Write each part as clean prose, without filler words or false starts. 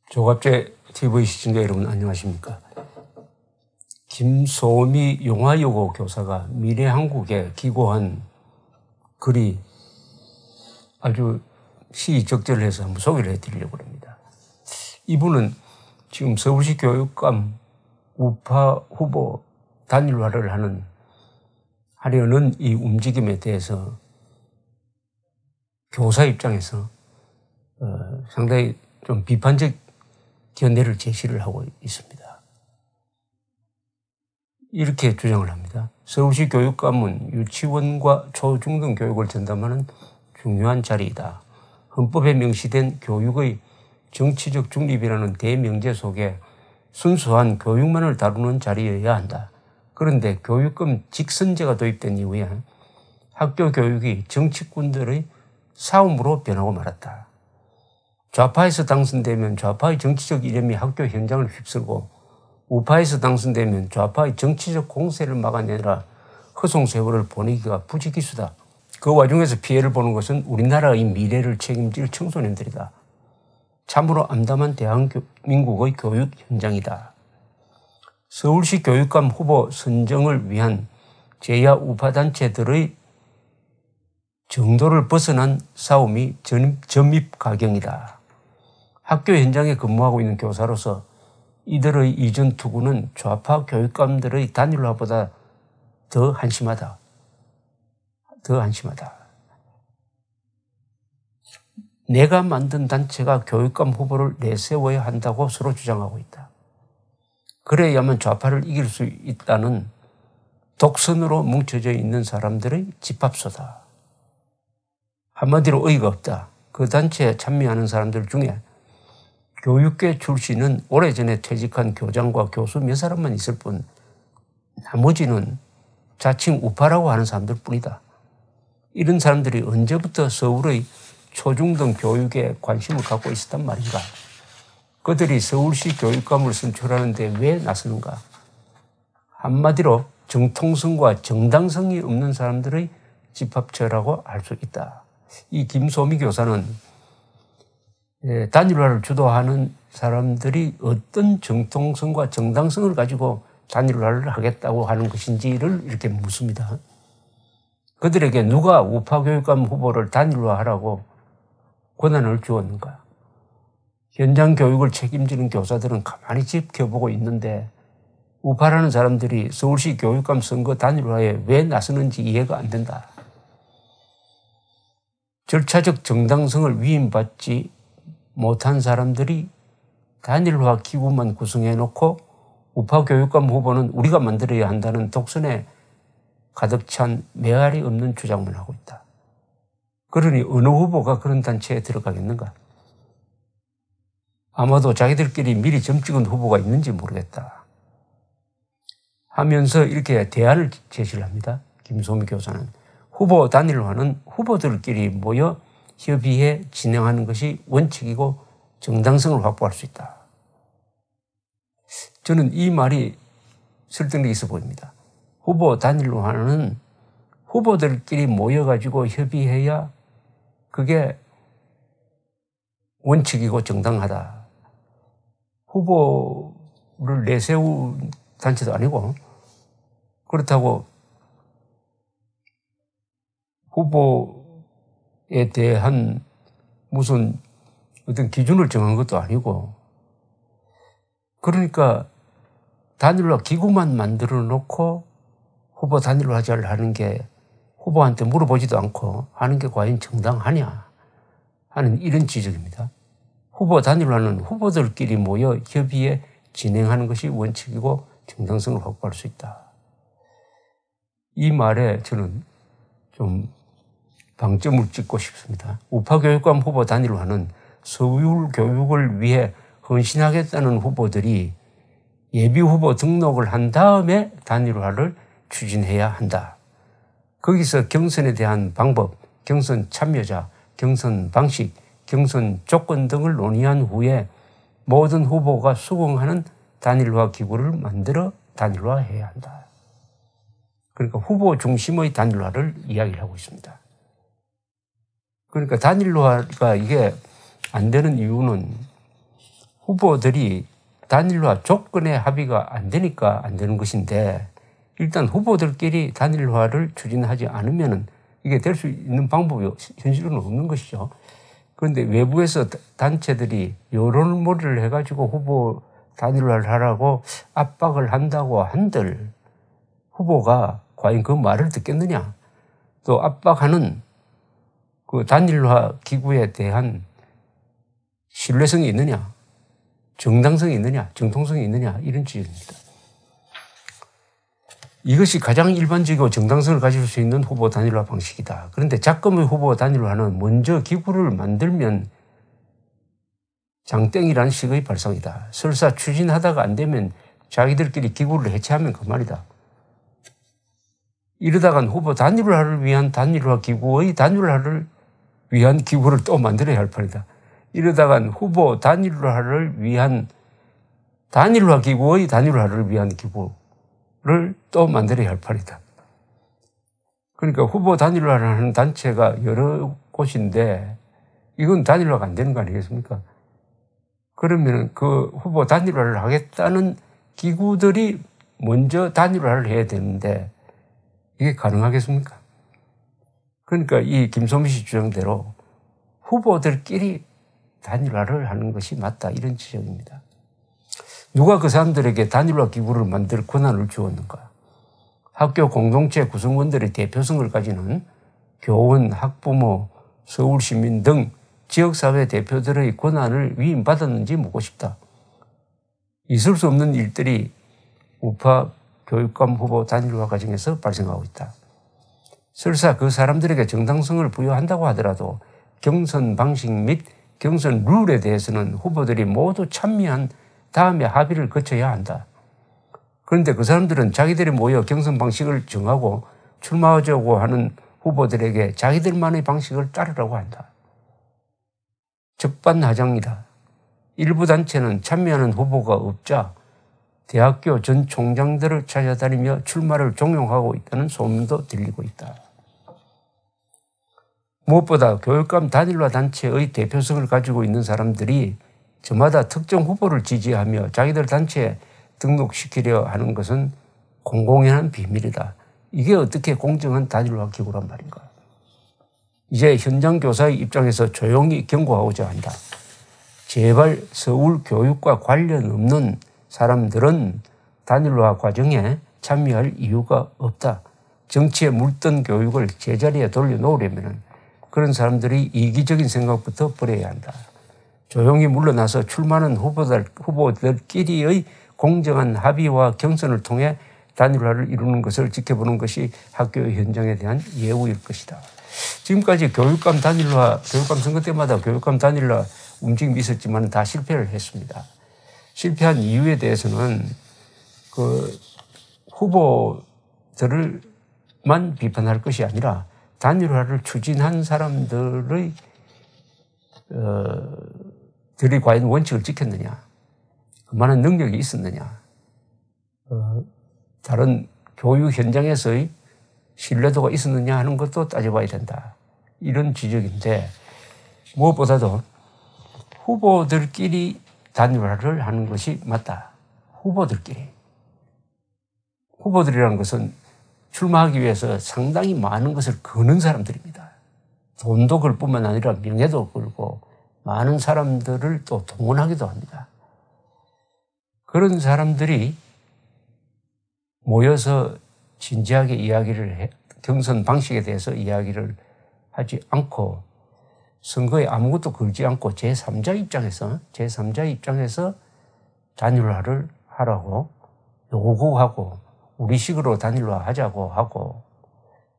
조갑제 TV 시청자 여러분 안녕하십니까. 김소미 용화여고 교사가 미래한국에 기고한 글이 아주 시의적절해서 한번 소개를 해드리려고 합니다. 이분은 지금 서울시 교육감 우파 후보 단일화를 하려는 이 움직임에 대해서 교사 입장에서 상당히 좀 비판적 견해를 제시를 하고 있습니다. 이렇게 주장을 합니다. 서울시 교육감은 유치원과 초중등 교육을 전담하는 중요한 자리이다. 헌법에 명시된 교육의 정치적 중립이라는 대명제 속에 순수한 교육만을 다루는 자리여야 한다. 그런데 교육금 직선제가 도입된 이후에 학교 교육이 정치꾼들의 싸움으로 변하고 말았다. 좌파에서 당선되면 좌파의 정치적 이념이 학교 현장을 휩쓸고 우파에서 당선되면 좌파의 정치적 공세를 막아내느라 허송세월을 보내기가 부지기수다. 그 와중에서 피해를 보는 것은 우리나라의 미래를 책임질 청소년들이다. 참으로 암담한 대한민국의 교육 현장이다. 서울시 교육감 후보 선정을 위한 제야 우파 단체들의 정도를 벗어난 싸움이 점입가경이다. 학교 현장에 근무하고 있는 교사로서 이들의 이전 투구는 좌파 교육감들의 단일화보다 더 한심하다. 내가 만든 단체가 교육감 후보를 내세워야 한다고 서로 주장하고 있다. 그래야만 좌파를 이길 수 있다는 독선으로 뭉쳐져 있는 사람들의 집합소다. 한마디로 어이가 없다. 그 단체에 참여하는 사람들 중에 교육계 출신은 오래전에 퇴직한 교장과 교수 몇 사람만 있을 뿐 나머지는 자칭 우파라고 하는 사람들 뿐이다. 이런 사람들이 언제부터 서울의 초중등 교육에 관심을 갖고 있었단 말인가? 그들이 서울시 교육감을 선출하는데 왜 나서는가? 한마디로 정통성과 정당성이 없는 사람들의 집합체라고 할 수 있다. 이 김소미 교사는 단일화를 주도하는 사람들이 어떤 정통성과 정당성을 가지고 단일화를 하겠다고 하는 것인지를 이렇게 묻습니다. 그들에게 누가 우파 교육감 후보를 단일화하라고 권한을 주었는가? 현장 교육을 책임지는 교사들은 가만히 지켜보고 있는데 우파라는 사람들이 서울시 교육감 선거 단일화에 왜 나서는지 이해가 안 된다. 절차적 정당성을 위임받지 못한 사람들이 단일화 기구만 구성해놓고 우파 교육감 후보는 우리가 만들어야 한다는 독선에 가득 찬 메아리 없는 주장만 하고 있다. 그러니 어느 후보가 그런 단체에 들어가겠는가? 아마도 자기들끼리 미리 점 찍은 후보가 있는지 모르겠다. 하면서 이렇게 대안을 제시를 합니다. 김소미 교사는. 후보 단일화는 후보들끼리 모여 협의해 진행하는 것이 원칙이고 정당성을 확보할 수 있다. 저는 이 말이 설득력이 있어 보입니다. 후보 단일화는 후보들끼리 모여가지고 협의해야 그게 원칙이고 정당하다. 후보를 내세운 단체도 아니고 그렇다고 후보에 대한 무슨 어떤 기준을 정한 것도 아니고 그러니까 단일화 기구만 만들어 놓고 후보 단일화를 하는 게 후보한테 물어보지도 않고 하는 게 과연 정당하냐 하는 이런 지적입니다. 후보 단일화는 후보들끼리 모여 협의해 진행하는 것이 원칙이고 정당성을 확보할 수 있다. 이 말에 저는 좀 방점을 찍고 싶습니다. 우파 교육감 후보 단일화는 서울 교육을 위해 헌신하겠다는 후보들이 예비 후보 등록을 한 다음에 단일화를 추진해야 한다. 거기서 경선에 대한 방법, 경선 참여자, 경선 방식, 경선 조건 등을 논의한 후에 모든 후보가 수긍하는 단일화 기구를 만들어 단일화해야 한다. 그러니까 후보 중심의 단일화를 이야기를 하고 있습니다. 그러니까 단일화가 이게 안 되는 이유는 후보들이 단일화 조건에 합의가 안 되니까 안 되는 것인데 일단 후보들끼리 단일화를 추진하지 않으면 이게 될 수 있는 방법이 현실은 없는 것이죠. 그런데 외부에서 단체들이 여론몰이를 해가지고 후보 단일화를 하라고 압박을 한다고 한들 후보가 과연 그 말을 듣겠느냐? 또 압박하는 그 단일화 기구에 대한 신뢰성이 있느냐? 정당성이 있느냐? 정통성이 있느냐? 이런 지적입니다. 이것이 가장 일반적이고 정당성을 가질 수 있는 후보 단일화 방식이다. 그런데 작금의 후보 단일화는 먼저 기구를 만들면 장땡이라는 식의 발상이다. 설사 추진하다가 안 되면 자기들끼리 기구를 해체하면 그만이다. 이러다간 후보 단일화를 위한 단일화 기구의 단일화를 위한 기구를 또 만들어야 할 판이다. 이러다간 후보 단일화를 위한 단일화 기구의 단일화를 위한 기구를 또 만들어야 할 판이다. 그러니까 후보 단일화를 하는 단체가 여러 곳인데 이건 단일화가 안 되는 거 아니겠습니까? 그러면 그 후보 단일화를 하겠다는 기구들이 먼저 단일화를 해야 되는데 이게 가능하겠습니까? 그러니까 이 김소미 씨 주장대로 후보들끼리 단일화를 하는 것이 맞다 이런 지적입니다. 누가 그 사람들에게 단일화 기구를 만들 권한을 주었는가? 학교 공동체 구성원들의 대표성을 가지는 교원, 학부모, 서울시민 등 지역사회 대표들의 권한을 위임받았는지 묻고 싶다. 있을 수 없는 일들이 우파 교육감 후보 단일화 과정에서 발생하고 있다. 설사 그 사람들에게 정당성을 부여한다고 하더라도 경선 방식 및 경선 룰에 대해서는 후보들이 모두 찬미한 다음에 합의를 거쳐야 한다. 그런데 그 사람들은 자기들이 모여 경선 방식을 정하고 출마하자고 하는 후보들에게 자기들만의 방식을 따르라고 한다. 적반하장이다. 일부 단체는 참여하는 후보가 없자 대학교 전 총장들을 찾아다니며 출마를 종용하고 있다는 소문도 들리고 있다. 무엇보다 교육감 단일화 단체의 대표성을 가지고 있는 사람들이 저마다 특정 후보를 지지하며 자기들 단체에 등록시키려 하는 것은 공공연한 비밀이다. 이게 어떻게 공정한 단일화 기구란 말인가. 이제 현장 교사의 입장에서 조용히 경고하고자 한다. 제발 서울 교육과 관련 없는 사람들은 단일화 과정에 참여할 이유가 없다. 정치에 물든 교육을 제자리에 돌려놓으려면 그런 사람들이 이기적인 생각부터 버려야 한다. 조용히 물러나서 출마하는 후보들끼리의 공정한 합의와 경선을 통해 단일화를 이루는 것을 지켜보는 것이 학교의 현장에 대한 예우일 것이다. 지금까지 교육감 선거 때마다 교육감 단일화 움직임이 있었지만 다 실패를 했습니다. 실패한 이유에 대해서는 그 후보들만 비판할 것이 아니라 단일화를 추진한 사람들이 과연 원칙을 지켰느냐, 그만한 능력이 있었느냐, 다른 교육 현장에서의 신뢰도가 있었느냐 하는 것도 따져봐야 된다. 이런 지적인데 무엇보다도 후보들끼리 단일화를 하는 것이 맞다. 후보들이라는 것은 출마하기 위해서 상당히 많은 것을 거는 사람들입니다. 돈도 걸 뿐만 아니라 명예도 걸고 많은 사람들을 또 동원하기도 합니다. 그런 사람들이 모여서 진지하게 경선 방식에 대해서 이야기를 하지 않고 선거에 아무것도 걸지 않고 제3자 입장에서 단일화를 하라고 요구하고 우리식으로 단일화하자고 하고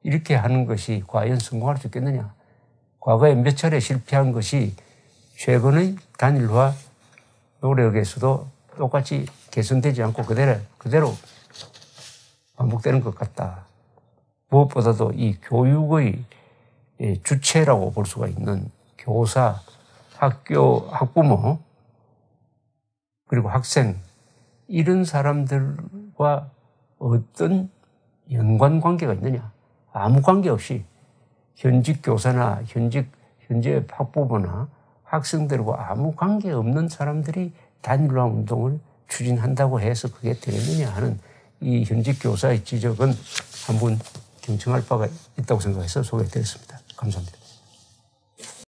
이렇게 하는 것이 과연 성공할 수 있겠느냐. 과거에 몇 차례 실패한 것이 최근의 단일화 노력에서도 똑같이 개선되지 않고 그대로 반복되는 것 같다. 무엇보다도 이 교육의 주체라고 볼 수가 있는 교사, 학부모, 그리고 학생, 이런 사람들과 어떤 연관관계가 있느냐. 아무 관계없이 현직 교사나 현재 학부모나 학생들과 아무 관계없는 사람들이 단일화 운동을 추진한다고 해서 그게 되겠느냐 하는 이 현직 교사의 지적은 한번 경청할 바가 있다고 생각해서 소개해드렸습니다. 감사합니다.